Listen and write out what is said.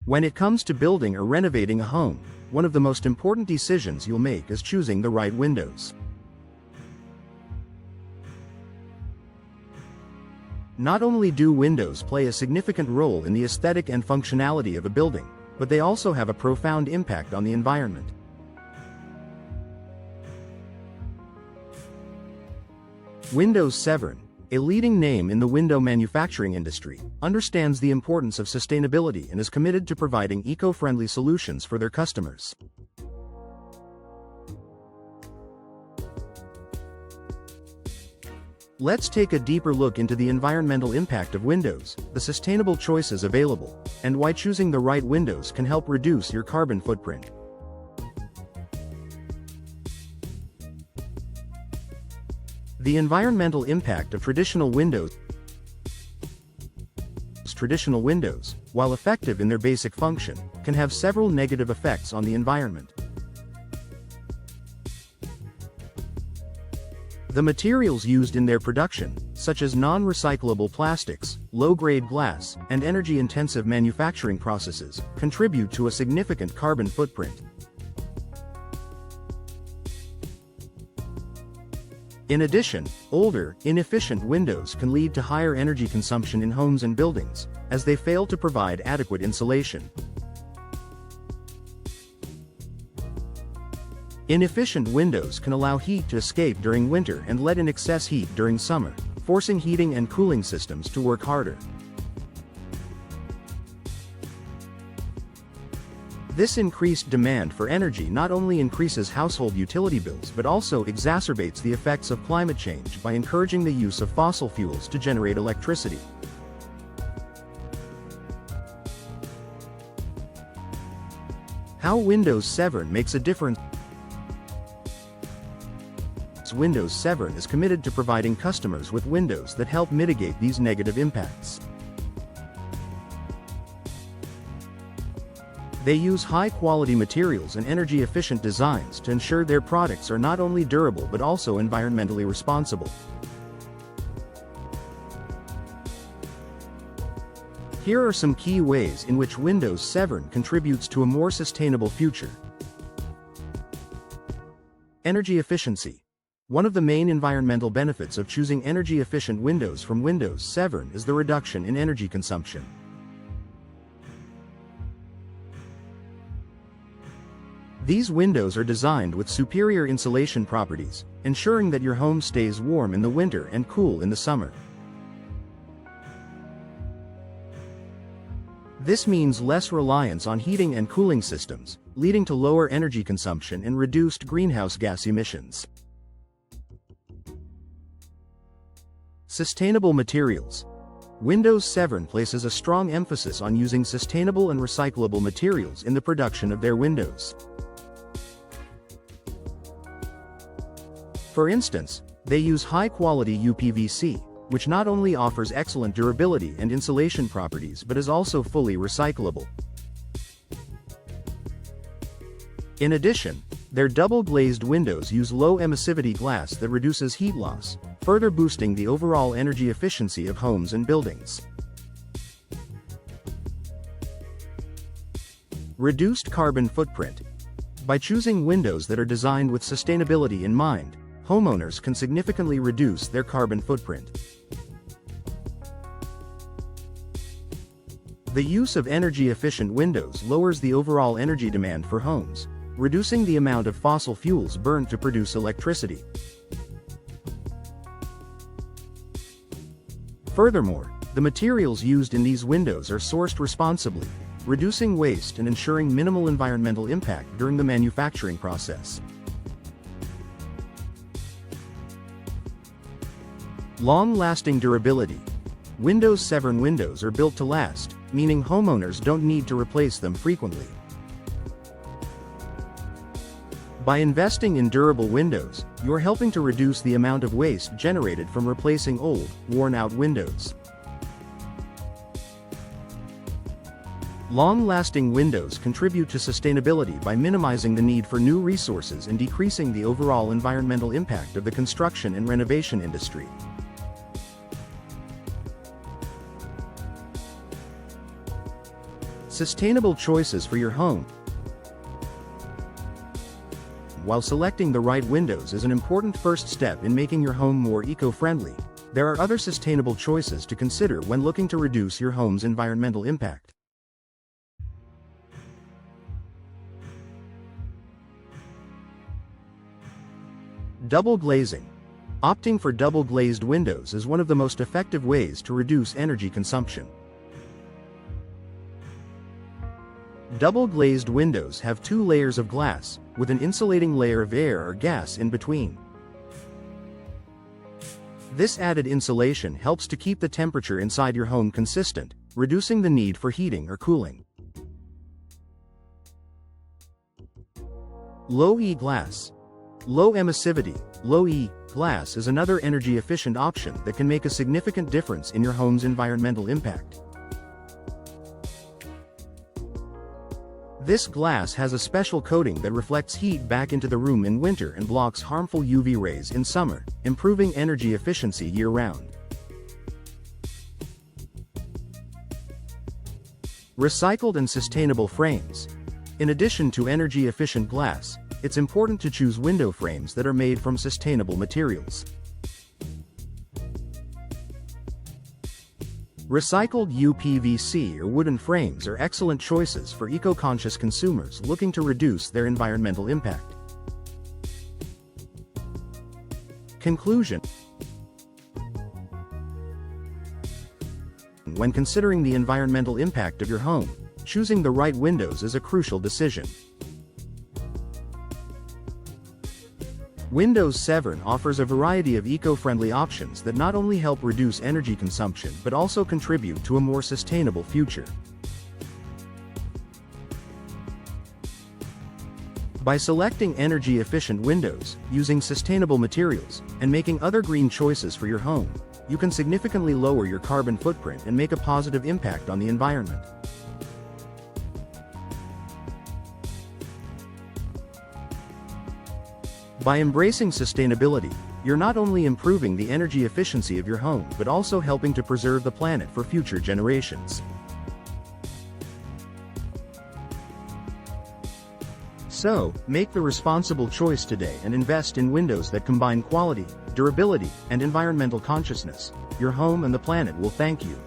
When it comes to building or renovating a home, one of the most important decisions you'll make is choosing the right windows. Not only do windows play a significant role in the aesthetic and functionality of a building, but they also have a profound impact on the environment. Windows Severn, a leading name in the window manufacturing industry, understands the importance of sustainability and is committed to providing eco-friendly solutions for their customers. Let's take a deeper look into the environmental impact of windows, the sustainable choices available, and why choosing the right windows can help reduce your carbon footprint. The environmental impact of traditional windows. Traditional windows, while effective in their basic function, can have several negative effects on the environment. The materials used in their production, such as non-recyclable plastics, low-grade glass, and energy-intensive manufacturing processes, contribute to a significant carbon footprint. In addition, older, inefficient windows can lead to higher energy consumption in homes and buildings, as they fail to provide adequate insulation. Inefficient windows can allow heat to escape during winter and let in excess heat during summer, forcing heating and cooling systems to work harder. This increased demand for energy not only increases household utility bills but also exacerbates the effects of climate change by encouraging the use of fossil fuels to generate electricity. How Windows Severn makes a difference. Windows Severn is committed to providing customers with windows that help mitigate these negative impacts. They use high-quality materials and energy-efficient designs to ensure their products are not only durable but also environmentally responsible. Here are some key ways in which Windows Severn contributes to a more sustainable future. Energy efficiency. One of the main environmental benefits of choosing energy-efficient windows from Windows Severn is the reduction in energy consumption. These windows are designed with superior insulation properties, ensuring that your home stays warm in the winter and cool in the summer. This means less reliance on heating and cooling systems, leading to lower energy consumption and reduced greenhouse gas emissions. Sustainable materials. Windows Severn places a strong emphasis on using sustainable and recyclable materials in the production of their windows. For instance, they use high-quality UPVC, which not only offers excellent durability and insulation properties but is also fully recyclable. In addition, their double-glazed windows use low emissivity glass that reduces heat loss, further boosting the overall energy efficiency of homes and buildings. Reduced carbon footprint. By choosing windows that are designed with sustainability in mind, homeowners can significantly reduce their carbon footprint. The use of energy-efficient windows lowers the overall energy demand for homes, reducing the amount of fossil fuels burned to produce electricity. Furthermore, the materials used in these windows are sourced responsibly, reducing waste and ensuring minimal environmental impact during the manufacturing process. Long-lasting durability. Windows Severn windows are built to last, meaning homeowners don't need to replace them frequently. By investing in durable windows, you're helping to reduce the amount of waste generated from replacing old, worn-out windows. Long-lasting windows contribute to sustainability by minimizing the need for new resources and decreasing the overall environmental impact of the construction and renovation industry. Sustainable choices for your home. While selecting the right windows is an important first step in making your home more eco-friendly, there are other sustainable choices to consider when looking to reduce your home's environmental impact. Double glazing. Opting for double-glazed windows is one of the most effective ways to reduce energy consumption. Double-glazed windows have two layers of glass, with an insulating layer of air or gas in between. This added insulation helps to keep the temperature inside your home consistent, reducing the need for heating or cooling. Low-E glass. Low emissivity, low-E glass is another energy-efficient option that can make a significant difference in your home's environmental impact. This glass has a special coating that reflects heat back into the room in winter and blocks harmful UV rays in summer, improving energy efficiency year-round. Recycled and sustainable frames. In addition to energy-efficient glass, it's important to choose window frames that are made from sustainable materials. Recycled UPVC or wooden frames are excellent choices for eco-conscious consumers looking to reduce their environmental impact. Conclusion. When considering the environmental impact of your home, choosing the right windows is a crucial decision. Windows Severn offers a variety of eco-friendly options that not only help reduce energy consumption but also contribute to a more sustainable future. By selecting energy-efficient windows, using sustainable materials, and making other green choices for your home, you can significantly lower your carbon footprint and make a positive impact on the environment. By embracing sustainability, you're not only improving the energy efficiency of your home but also helping to preserve the planet for future generations. So, make the responsible choice today and invest in windows that combine quality, durability, and environmental consciousness. Your home and the planet will thank you.